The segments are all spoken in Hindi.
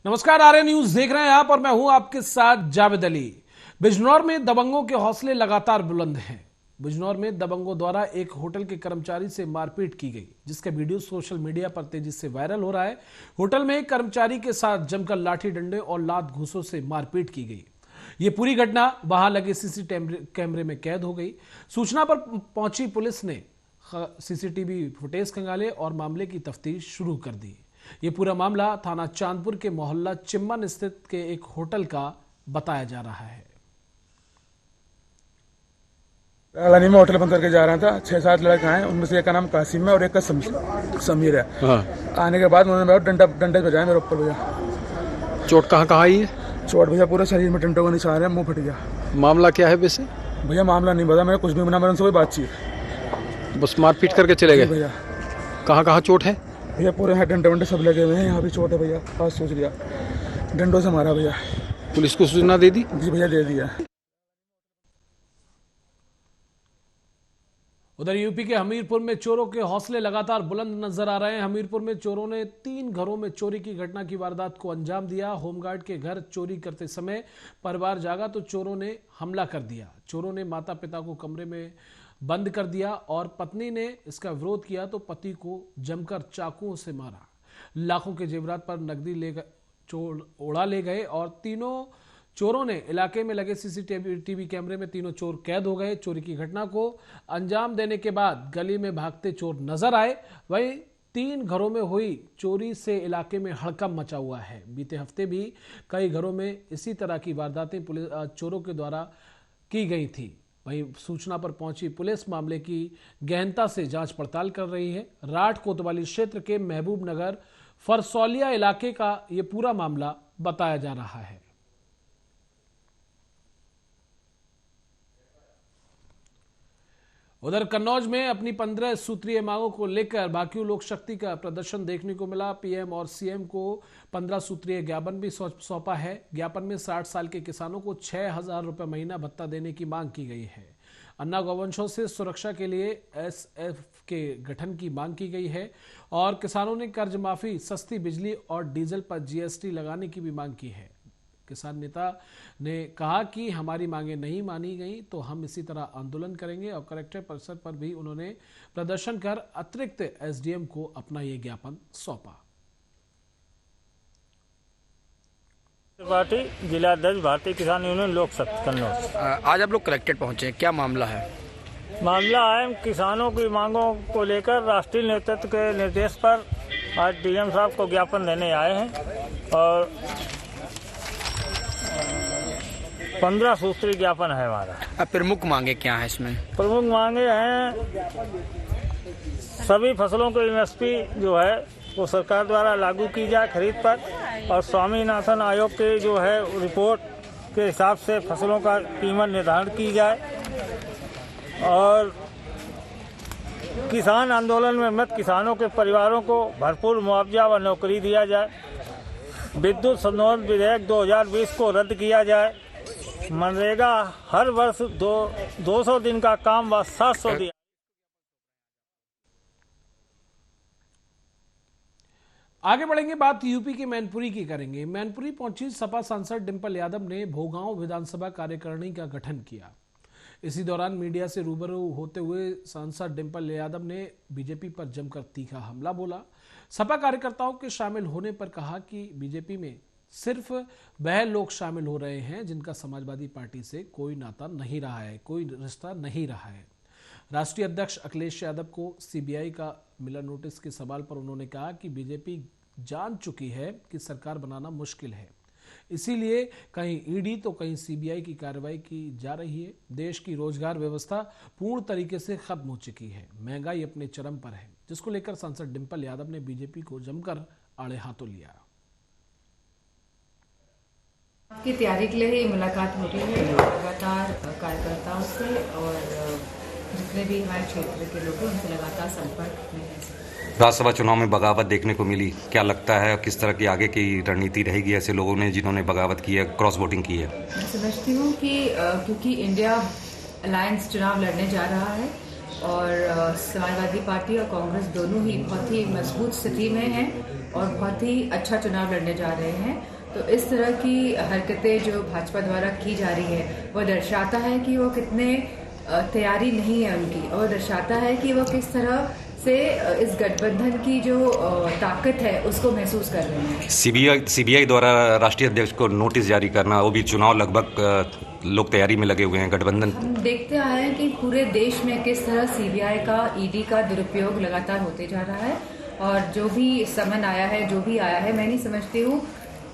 नमस्कार, आर्य न्यूज देख रहे हैं आप और मैं हूं आपके साथ जावेद अली। बिजनौर में दबंगों के हौसले लगातार बुलंद हैं। बिजनौर में दबंगों द्वारा एक होटल के कर्मचारी से मारपीट की गई, जिसका वीडियो सोशल मीडिया पर तेजी से वायरल हो रहा है। होटल में एक कर्मचारी के साथ जमकर लाठी डंडे और लात घूंसों से मारपीट की गई। ये पूरी घटना वहां लगे सीसीटीवी कैमरे में कैद हो गई। सूचना पर पहुंची पुलिस ने सीसीटीवी फुटेज खंगाले और मामले की तफ्तीश शुरू कर दी। ये पूरा मामला थाना चांदपुर के मोहल्ला चिम्मन स्थित के एक होटल का बताया जा रहा है। अलानी में होटल बंद करके जा रहा था। 6-7 लड़के आए, उनमें से एक का नाम कासिम है और एक का समीर है। हाँ। आने के बाद उन्होंने डंडे बजाए मेरे ऊपर। भैया चोट कहाँ आई है? चोट भैया पूरे शरीर में डंडों का निशान है, मुंह फट गया। मामला क्या है वैसे? भैया मामला नहीं पता, मैंने कुछ भी बना, मेरे उनसे कोई बातचीत। बस मारपीट करके चले गए भैया। कहाँ चोट है? भैया पूरे यहाँ डंडे वंडे सब लगे हुए हैं, यहाँ भी चोट है भैया। पास सोच लिया, डंडों से मारा भैया। पुलिस को सूचना दे दी? जी भैया दे दिया। उधर यूपी के हमीरपुर में चोरों के हौसले लगातार बुलंद नजर आ रहे हैं। हमीरपुर में चोरों ने 3 घरों में चोरी की घटना की वारदात को अंजाम दिया। होमगार्ड के घर चोरी करते समय परिवार जागा तो चोरों ने हमला कर दिया। चोरों ने माता पिता को कमरे में बंद कर दिया और पत्नी ने इसका विरोध किया तो पति को जमकर चाकुओं से मारा। लाखों के जेवरात पर नकदी ले चोर उड़ा ले गए और तीनों चोरों ने इलाके में लगे सीसीटीवी कैमरे में तीनों चोर कैद हो गए। चोरी की घटना को अंजाम देने के बाद गली में भागते चोर नजर आए। वहीं 3 घरों में हुई चोरी से इलाके में हड़कंप मचा हुआ है। बीते हफ्ते भी कई घरों में इसी तरह की वारदातें पुलिस चोरों के द्वारा की गई थी। वहीं सूचना पर पहुंची पुलिस मामले की गहनता से जांच पड़ताल कर रही है। राठ कोतवाली क्षेत्र के महबूब नगर फरसौलिया इलाके का यह पूरा मामला बताया जा रहा है। उधर कन्नौज में अपनी 15 सूत्रीय मांगों को लेकर भाकियू लोक शक्ति का प्रदर्शन देखने को मिला। पीएम और सीएम को 15 सूत्रीय ज्ञापन भी सौंपा है। ज्ञापन में 60 साल के किसानों को 6,000 रुपए महीना भत्ता देने की मांग की गई है। अन्ना गौवंशों से सुरक्षा के लिए एसएफ के गठन की मांग की गई है और किसानों ने कर्ज माफी, सस्ती बिजली और डीजल पर जीएसटी लगाने की भी मांग की है। किसान नेता ने कहा कि हमारी मांगें नहीं मानी गई तो हम इसी तरह आंदोलन करेंगे और कलेक्टर परिसर पर भी उन्होंने प्रदर्शन कर अतिरिक्त एसडीएम को अपना ये ज्ञापन सौंपा। पार्टी जिला अध्यक्ष भारतीय किसान यूनियन लोक शक्ति कन्नौज। आज आप लोग कलेक्टेड पहुंचे, क्या मामला है? मामला है किसानों की मांगों को लेकर राष्ट्रीय नेतृत्व के निर्देश पर आज डीएम साहब को ज्ञापन देने आए हैं और 15 सूत्री ज्ञापन है हमारा। प्रमुख मांगे क्या है इसमें? प्रमुख मांगे हैं सभी फसलों को एमएसपी जो है वो सरकार द्वारा लागू की जाए खरीद पर और स्वामीनाथन आयोग के जो है रिपोर्ट के हिसाब से फसलों का कीमत निर्धारण की जाए और किसान आंदोलन में मत किसानों के परिवारों को भरपूर मुआवजा व नौकरी दिया जाए। विद्युत संशोधन विधेयक 2020 को रद्द किया जाए। मनरेगा हर वर्ष 200 दिन का काम व 700 दिया। आगे बढ़ेंगे, बात यूपी के मैनपुरी की करेंगे। मैनपुरी पहुंची सपा सांसद डिंपल यादव ने भोगांव विधानसभा कार्यकारिणी का गठन किया। इसी दौरान मीडिया से रूबरू होते हुए सांसद डिंपल यादव ने बीजेपी पर जमकर तीखा हमला बोला। सपा कार्यकर्ताओं के शामिल होने पर कहा कि बीजेपी में सिर्फ वह लोग शामिल हो रहे हैं जिनका समाजवादी पार्टी से कोई नाता नहीं रहा है, कोई रिश्ता नहीं रहा है। राष्ट्रीय अध्यक्ष अखिलेश यादव को सीबीआई का मिला नोटिस के सवाल पर उन्होंने कहा कि बीजेपी जान चुकी है कि सरकार बनाना मुश्किल है, इसीलिए कहीं ईडी तो कहीं सीबीआई की कार्रवाई की जा रही है। देश की रोजगार व्यवस्था पूर्ण तरीके से खत्म हो चुकी है, महंगाई अपने चरम पर है, जिसको लेकर सांसद डिंपल यादव ने बीजेपी को जमकर आड़े हाथों लिया। की तैयारी के लिए ही मुलाकात हो रही है लगातार कार्यकर्ताओं से और जितने भी हमारे क्षेत्र के लोग हैं उनसे लगातार संपर्क में हैं। राज्यसभा चुनाव में बगावत देखने को मिली, क्या लगता है किस तरह की आगे की रणनीति रहेगी ऐसे लोगों ने जिन्होंने बगावत की है, क्रॉस वोटिंग की है? मैं समझती हूँ कि क्योंकि इंडिया अलायंस चुनाव लड़ने जा रहा है और समाजवादी पार्टी और कांग्रेस दोनों ही बहुत ही मजबूत स्थिति में हैं और बहुत ही अच्छा चुनाव लड़ने जा रहे हैं। तो इस तरह की हरकतें जो भाजपा द्वारा की जा रही है वो दर्शाता है कि वो कितने तैयारी नहीं है उनकी, और दर्शाता है कि वो किस तरह से इस गठबंधन की जो ताकत है उसको महसूस कर रहे हैं। सीबीआई द्वारा राष्ट्रीय अध्यक्ष को नोटिस जारी करना, वो भी चुनाव लगभग लोग तैयारी में लगे हुए हैं गठबंधन। हम देखते आए हैं कि पूरे देश में किस तरह सीबीआई का, ईडी का दुरुपयोग लगातार होते जा रहा है, और जो भी समन आया है, जो भी आया है, मैं नहीं समझती हूँ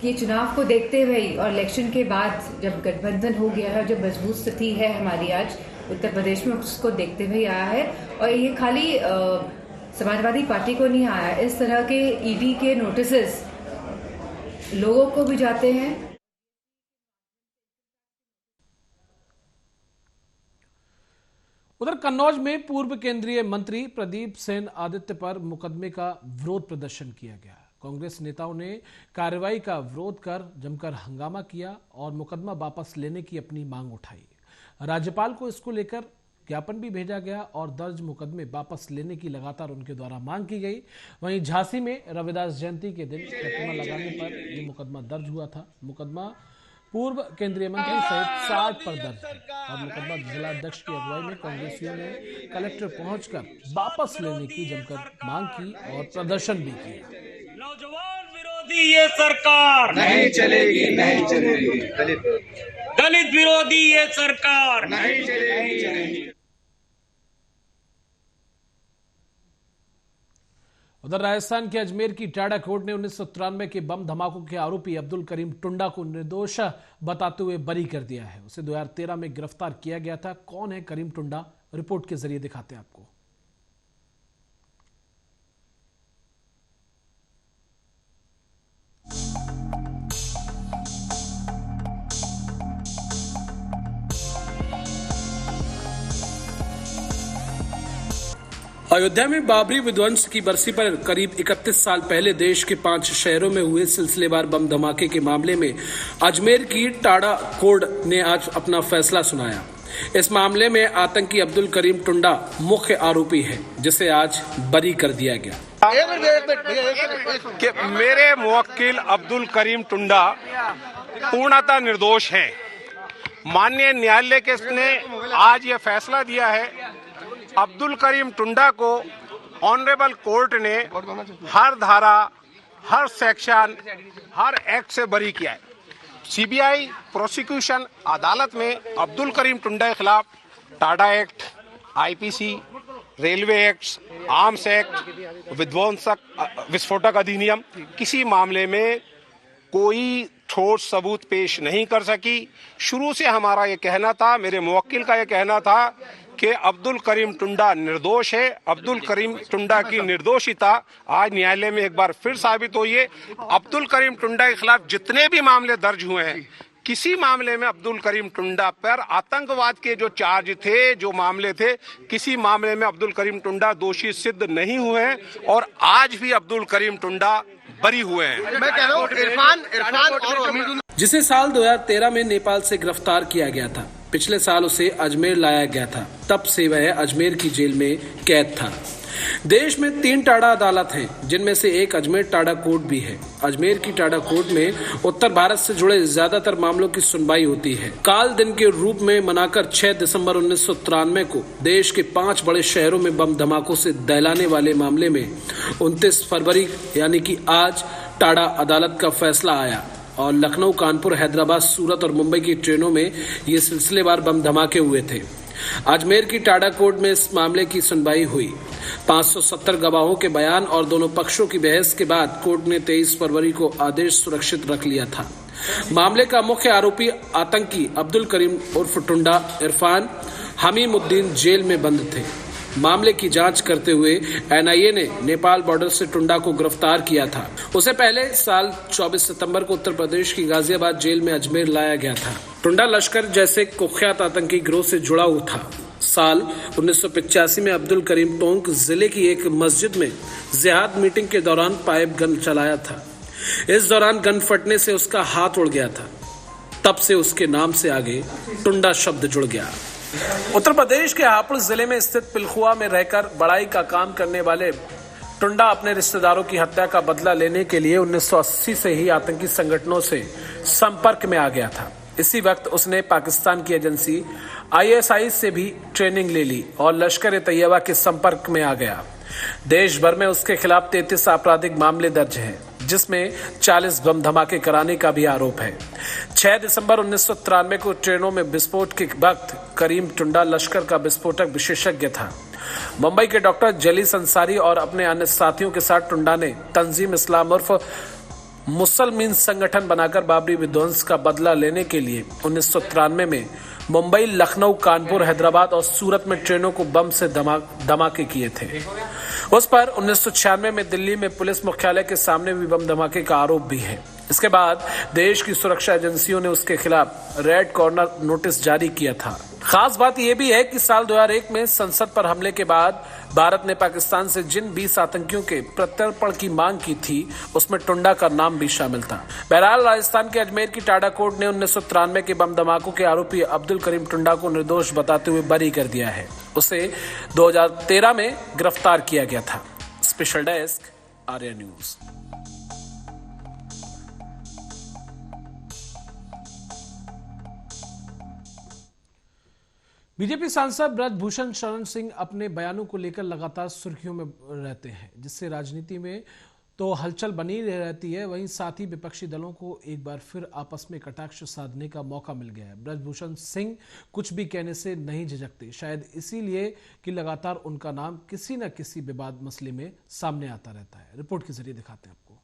कि चुनाव को देखते हुए ही और इलेक्शन के बाद जब गठबंधन हो गया है, जो मजबूत स्थिति है हमारी आज उत्तर प्रदेश में, उसको देखते हुए आया है। और ये खाली समाजवादी पार्टी को नहीं आया, इस तरह के ईडी के नोटिसेस लोगों को भी जाते हैं। उधर कन्नौज में पूर्व केंद्रीय मंत्री प्रदीप सेन आदित्य पर मुकदमे का विरोध प्रदर्शन किया गया। कांग्रेस नेताओं ने कार्रवाई का विरोध कर जमकर हंगामा किया और मुकदमा वापस लेने की अपनी मांग उठाई। राज्यपाल को इसको लेकर ज्ञापन भी भेजा गया और दर्ज मुकदमे वापस लेने की लगातार उनके द्वारा मांग की गई। वहीं झांसी में रविदास जयंती के दिन प्रतिमा लगाने पर यह मुकदमा दर्ज हुआ था। मुकदमा पूर्व केंद्रीय मंत्री सहित 60 पर दर्ज है और मुकदमा जिला अध्यक्ष की अगुवाई में कांग्रेसियों ने कलेक्टर पहुंचकर वापस लेने की जमकर मांग की और प्रदर्शन भी किया। नौजवान विरोधी ये सरकार नहीं चलेगी, नहीं चलेगी। दलित विरोधी ये सरकार नहीं चलेगी। उधर राजस्थान के अजमेर की टाडा कोर्ट ने 1993 के बम धमाकों के आरोपी अब्दुल करीम टुंडा को निर्दोष बताते हुए बरी कर दिया है। उसे 2013 में गिरफ्तार किया गया था। कौन है करीम टुंडा, रिपोर्ट के जरिए दिखाते हैं आपको। अयोध्या में बाबरी विध्वंस की बरसी पर करीब 31 साल पहले देश के 5 शहरों में हुए सिलसिलेवार बम धमाके के मामले में अजमेर की टाडा कोर्ट ने आज अपना फैसला सुनाया। इस मामले में आतंकी अब्दुल करीम टुंडा मुख्य आरोपी है, जिसे आज बरी कर दिया गया। कि मेरे मुवक्किल अब्दुल करीम टुंडा पूर्णतः निर्दोष हैं। माननीय न्यायालय के ने आज ये फैसला दिया है। अब्दुल करीम टुंडा को ऑनरेबल कोर्ट ने हर धारा, हर सेक्शन, हर एक्ट से बरी किया है। सीबीआई प्रोसिक्यूशन अदालत में अब्दुल करीम टुंडा के खिलाफ Tada act, IPC, railway act, arms act, विस्फोटक अधिनियम, किसी मामले में कोई ठोस सबूत पेश नहीं कर सकी। शुरू से हमारा ये कहना था, मेरे मुवक्किल का ये कहना था कि अब्दुल करीम टुंडा निर्दोष है। अब्दुल करीम टुंडा की निर्दोषिता आज न्यायालय में एक बार फिर साबित हुई है। अब्दुल करीम टुंडा के खिलाफ जितने भी मामले दर्ज हुए हैं, किसी मामले में अब्दुल करीम टुंडा पर आतंकवाद के जो चार्ज थे, जो मामले थे, किसी मामले में अब्दुल करीम टुंडा दोषी सिद्ध नहीं हुए हैं और आज भी अब्दुल करीम टुंडा बरी हुए हैं। मैं कह रहा हूँ इरफान और जिसे साल 2013 में नेपाल से गिरफ्तार किया गया था। पिछले साल उसे अजमेर लाया गया था, तब से वह अजमेर की जेल में कैद था। देश में 3 टाडा अदालत हैं, जिनमें से एक अजमेर टाडा कोर्ट भी है। अजमेर की टाडा कोर्ट में उत्तर भारत से जुड़े ज्यादातर मामलों की सुनवाई होती है। काल दिन के रूप में मनाकर 6 दिसंबर 1993 को देश के 5 बड़े शहरों में बम धमाकों से दहलाने वाले मामले में 29 फरवरी यानी कि आज टाडा अदालत का फैसला आया और लखनऊ, कानपुर, हैदराबाद, सूरत और मुंबई की ट्रेनों में ये सिलसिलेवार बम धमाके हुए थे। अजमेर की टाडा कोर्ट में इस मामले की सुनवाई हुई। 570 गवाहों के बयान और दोनों पक्षों की बहस के बाद कोर्ट ने 23 फरवरी को आदेश सुरक्षित रख लिया था। मामले का मुख्य आरोपी आतंकी अब्दुल करीम उर्फ टुंडा इरफान हमीमुद्दीन जेल में बंद थे। मामले की जांच करते हुए एनआईए ने नेपाल बॉर्डर से टुंडा को गिरफ्तार किया था। उसे पहले साल 24 सितंबर को उत्तर प्रदेश की गाजियाबाद जेल में अजमेर लाया गया था। टुंडा लश्कर जैसे कुख्यात आतंकी गिरोह से जुड़ा हुआ था। साल 1985 में अब्दुल करीम टोंक जिले की एक मस्जिद में जिहाद मीटिंग के दौरान पाइप गन चलाया था। इस दौरान गन फटने से उसका हाथ उड़ गया था। तब से उसके नाम से आगे टुंडा शब्द जुड़ गया। उत्तर प्रदेश के हापुड़ जिले में स्थित पिलखुआ में रहकर बड़ाई का काम करने वाले टुंडा अपने रिश्तेदारों की हत्या का बदला लेने के लिए 1980 से ही आतंकी संगठनों से संपर्क में आ गया था। इसी वक्त उसने पाकिस्तान की एजेंसी ISI से भी ट्रेनिंग ले ली और लश्कर-ए-तैयबा के संपर्क में आ गया। देश भर में उसके खिलाफ 33 आपराधिक मामले दर्ज हैं, जिसमें 40 बम धमाके कराने का भी आरोप है। 6 दिसंबर 1993 को ट्रेनों में विस्फोट के वक्त करीम टुंडा लश्कर का विस्फोटक विशेषज्ञ था। मुंबई के डॉक्टर जलीस अंसारी और अपने अन्य साथियों के साथ टुंडा ने तंजीम इस्लाम उर्फ मुसलमान संगठन बनाकर बाबरी विध्वंस का बदला लेने के लिए 1993 में मुंबई, लखनऊ, कानपुर, हैदराबाद और सूरत में ट्रेनों को बम से धमाके किए थे। उस पर 1996 में दिल्ली में पुलिस मुख्यालय के सामने भी बम धमाके का आरोप भी है। इसके बाद देश की सुरक्षा एजेंसियों ने उसके खिलाफ रेड कॉर्नर नोटिस जारी किया था। खास बात यह भी है कि साल 2001 में संसद पर हमले के बाद भारत ने पाकिस्तान से जिन 20 आतंकियों के प्रत्यर्पण की मांग की थी, उसमें टुंडा का नाम भी शामिल था। बहरहाल राजस्थान के अजमेर की टाडा कोर्ट ने 1993 के बम धमाकों के आरोपी अब्दुल करीम टुंडा को निर्दोष बताते हुए बरी कर दिया है। उसे 2013 में गिरफ्तार किया गया था। Special desk, Arya news. BJP सांसद ब्रजभूषण शरण सिंह अपने बयानों को लेकर लगातार सुर्खियों में रहते हैं, जिससे राजनीति में तो हलचल बनी रहती है, वहीं साथ ही विपक्षी दलों को एक बार फिर आपस में कटाक्ष साधने का मौका मिल गया है। ब्रजभूषण सिंह कुछ भी कहने से नहीं झिझकते, शायद इसीलिए कि लगातार उनका नाम किसी न किसी विवाद मसले में सामने आता रहता है। रिपोर्ट के जरिए दिखाते हैं आपको।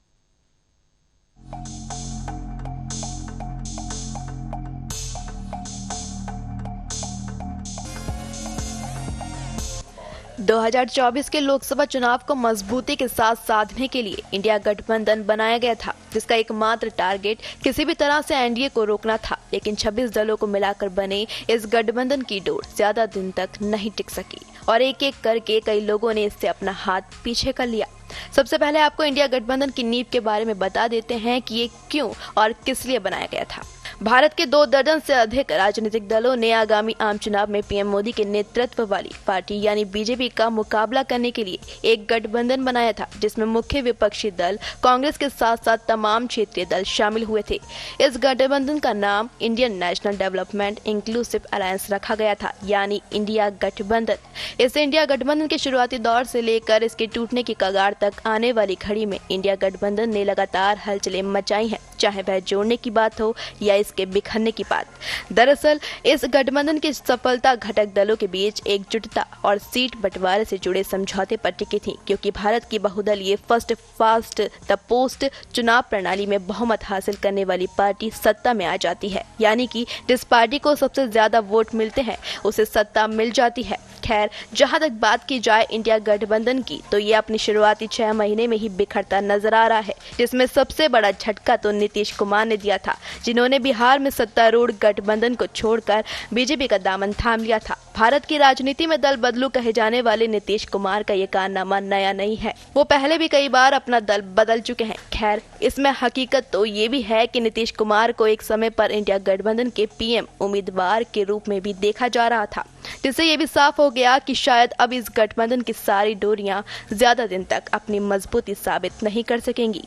2024 के लोकसभा चुनाव को मजबूती के साथ साधने के लिए इंडिया गठबंधन बनाया गया था, जिसका एकमात्र टारगेट किसी भी तरह से एनडीए को रोकना था। लेकिन 26 दलों को मिलाकर बने इस गठबंधन की डोर ज्यादा दिन तक नहीं टिक सकी और एक एक करके कई लोगों ने इससे अपना हाथ पीछे कर लिया। सबसे पहले आपको इंडिया गठबंधन की नींव के बारे में बता देते हैं कि ये क्यों और किस लिए बनाया गया था। भारत के 2 दर्जन से अधिक राजनीतिक दलों ने आगामी आम चुनाव में पीएम मोदी के नेतृत्व वाली पार्टी यानी बीजेपी का मुकाबला करने के लिए एक गठबंधन बनाया था, जिसमें मुख्य विपक्षी दल कांग्रेस के साथ साथ तमाम क्षेत्रीय दल शामिल हुए थे। इस गठबंधन का नाम Indian national development inclusive alliance रखा गया था, यानी इंडिया गठबंधन। इस इंडिया गठबंधन के शुरुआती दौर से लेकर इसके टूटने की कगार तक आने वाली घड़ी में इंडिया गठबंधन ने लगातार हलचलें मचाई हैं, चाहे वह जोड़ने की बात हो या इसके बिखरने की बात। दरअसल इस गठबंधन की सफलता घटक दलों के बीच एकजुटता और सीट बंटवारे से जुड़े समझौते पर टिकी थी, क्योंकि भारत की बहुदलीय फर्स्ट फास्ट द पोस्ट चुनाव प्रणाली में बहुमत हासिल करने वाली पार्टी सत्ता में आ जाती है, यानी कि जिस पार्टी को सबसे ज्यादा वोट मिलते हैं उसे सत्ता मिल जाती है। खैर, जहां तक बात की जाए इंडिया गठबंधन की, तो ये अपनी शुरुआती 6 महीने में ही बिखरता नजर आ रहा है, जिसमें सबसे बड़ा झटका तो नीतीश कुमार ने दिया था, जिन्होंने बिहार में सत्तारूढ़ गठबंधन को छोड़कर बीजेपी का दामन थाम लिया था। भारत की राजनीति में दल बदलू कहे जाने वाले नीतीश कुमार का ये कारनामा नया नहीं है, वो पहले भी कई बार अपना दल बदल चुके हैं। खैर, इसमें हकीकत तो ये भी है कि नीतीश कुमार को एक समय पर इंडिया गठबंधन के पीएम उम्मीदवार के रूप में भी देखा जा रहा था, जिससे ये भी साफ हो गया कि शायद अब इस गठबंधन की सारी डोरियां ज्यादा दिन तक अपनी मजबूती साबित नहीं कर सकेंगी।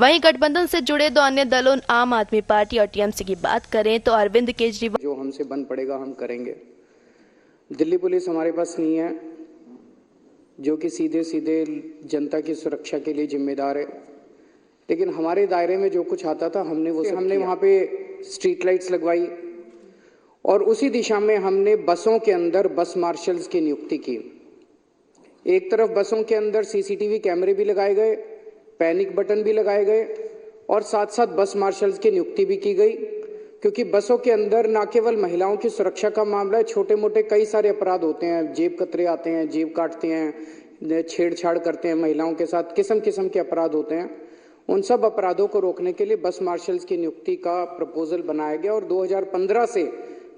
वहीं गठबंधन से जुड़े 2 अन्य दलों आम आदमी पार्टी और टीएमसी की बात करें तो अरविंद केजरीवाल, जो हमसे बन पड़ेगा हम करेंगे। दिल्ली पुलिस हमारे पास नहीं है, जो कि सीधे सीधे जनता की सुरक्षा के लिए जिम्मेदार है, लेकिन हमारे दायरे में जो कुछ आता था हमने वहाँ पे स्ट्रीट लाइट्स लगवाई और उसी दिशा में हमने बसों के अंदर बस मार्शल्स की नियुक्ति की। एक तरफ बसों के अंदर सीसीटीवी कैमरे भी लगाए गए, पैनिक बटन भी लगाए गए और साथ साथ बस मार्शल्स की नियुक्ति भी की गई, क्योंकि बसों के अंदर न केवल महिलाओं की सुरक्षा का मामला है, छोटे मोटे कई सारे अपराध होते हैं, जेब कतरे आते हैं, जेब काटते हैं, छेड़छाड़ करते हैं महिलाओं के साथ, किस्म किस्म के अपराध होते हैं। उन सब अपराधों को रोकने के लिए बस मार्शल्स की नियुक्ति का प्रपोजल बनाया गया और 2015 से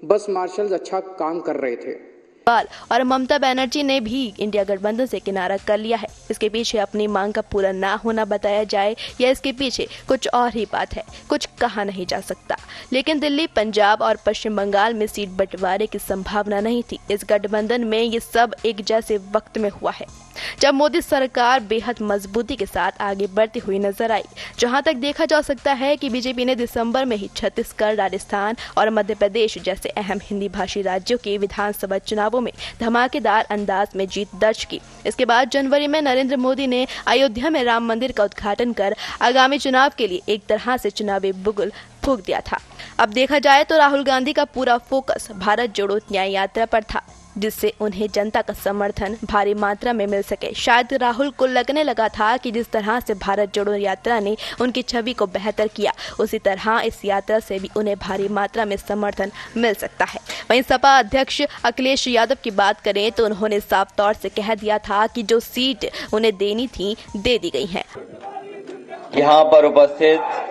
बस मार्शल्स अच्छा काम कर रहे थे। और ममता बनर्जी ने भी इंडिया गठबंधन से किनारा कर लिया है। इसके पीछे अपनी मांग का पूरा ना होना बताया जाए या इसके पीछे कुछ और ही बात है, कुछ कहा नहीं जा सकता। लेकिन दिल्ली, पंजाब और पश्चिम बंगाल में सीट बंटवारे की संभावना नहीं थी। इस गठबंधन में ये सब एक जैसे वक्त में हुआ है। जब मोदी सरकार बेहद मजबूती के साथ आगे बढ़ती हुई नजर आई। जहां तक देखा जा सकता है कि बीजेपी ने दिसंबर में ही छत्तीसगढ़, राजस्थान और मध्य प्रदेश जैसे अहम हिंदी भाषी राज्यों के विधानसभा चुनावों में धमाकेदार अंदाज में जीत दर्ज की। इसके बाद जनवरी में नरेंद्र मोदी ने अयोध्या में राम मंदिर का उद्घाटन कर आगामी चुनाव के लिए एक तरह से चुनावी बुगुल फूंक दिया था। अब देखा जाए तो राहुल गांधी का पूरा फोकस भारत जोड़ो न्याय यात्रा पर था, जिससे उन्हें जनता का समर्थन भारी मात्रा में मिल सके। शायद राहुल को लगने लगा था कि जिस तरह से भारत जोड़ो यात्रा ने उनकी छवि को बेहतर किया, उसी तरह इस यात्रा से भी उन्हें भारी मात्रा में समर्थन मिल सकता है। वहीं सपा अध्यक्ष अखिलेश यादव की बात करें तो उन्होंने साफ तौर से कह दिया था कि जो सीट उन्हें देनी थी दे दी गई है। यहाँ पर उपस्थित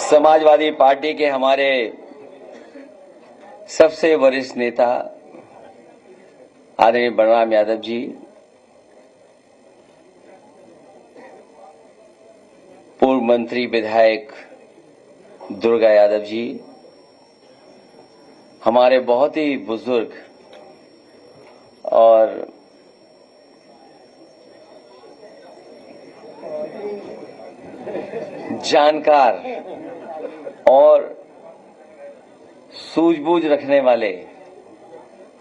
समाजवादी पार्टी के हमारे सबसे वरिष्ठ नेता आदरणीय बलराम यादव जी, पूर्व मंत्री विधायक दुर्गा यादव जी, हमारे बहुत ही बुजुर्ग और जानकार और सूझबूझ रखने वाले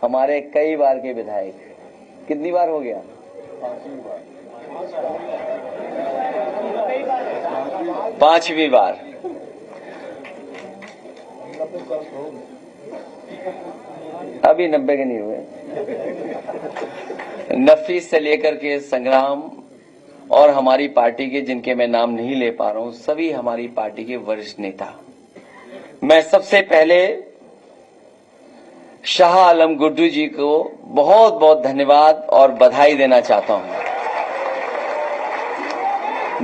हमारे कई बार के विधायक, कितनी बार हो गया? 5वीं बार। अभी 90 के नहीं हुए। नफीस से लेकर के संग्राम और हमारी पार्टी के, जिनके मैं नाम नहीं ले पा रहा हूं, सभी हमारी पार्टी के वरिष्ठ नेता। मैं सबसे पहले शाह आलम गुड्डू जी को बहुत बहुत धन्यवाद और बधाई देना चाहता हूं।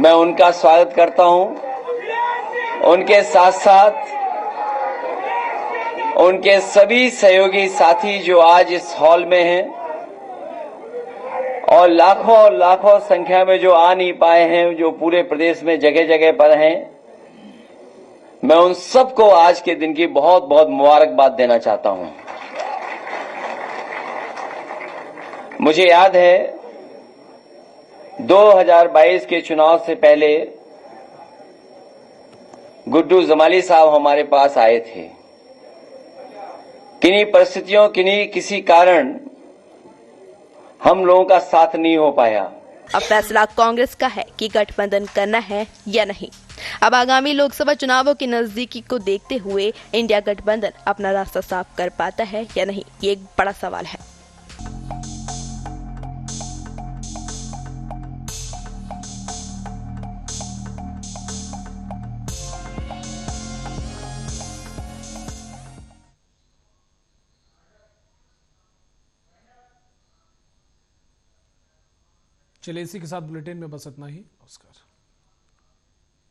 मैं उनका स्वागत करता हूं। उनके साथ साथ उनके सभी सहयोगी साथी जो आज इस हॉल में हैं और लाखों संख्या में जो आ नहीं पाए हैं, जो पूरे प्रदेश में जगह जगह पर हैं, मैं उन सबको आज के दिन की बहुत बहुत मुबारकबाद देना चाहता हूं। मुझे याद है 2022 के चुनाव से पहले गुड्डू जमाली साहब हमारे पास आए थे। किन्हीं परिस्थितियों, किसी कारण हम लोगों का साथ नहीं हो पाया। अब फैसला कांग्रेस का है कि गठबंधन करना है या नहीं। अब आगामी लोकसभा चुनावों की नजदीकी को देखते हुए इंडिया गठबंधन अपना रास्ता साफ कर पाता है या नहीं, ये एक बड़ा सवाल है। चलिए इसी के साथ बुलेटिन में बस इतना ही। नमस्कार।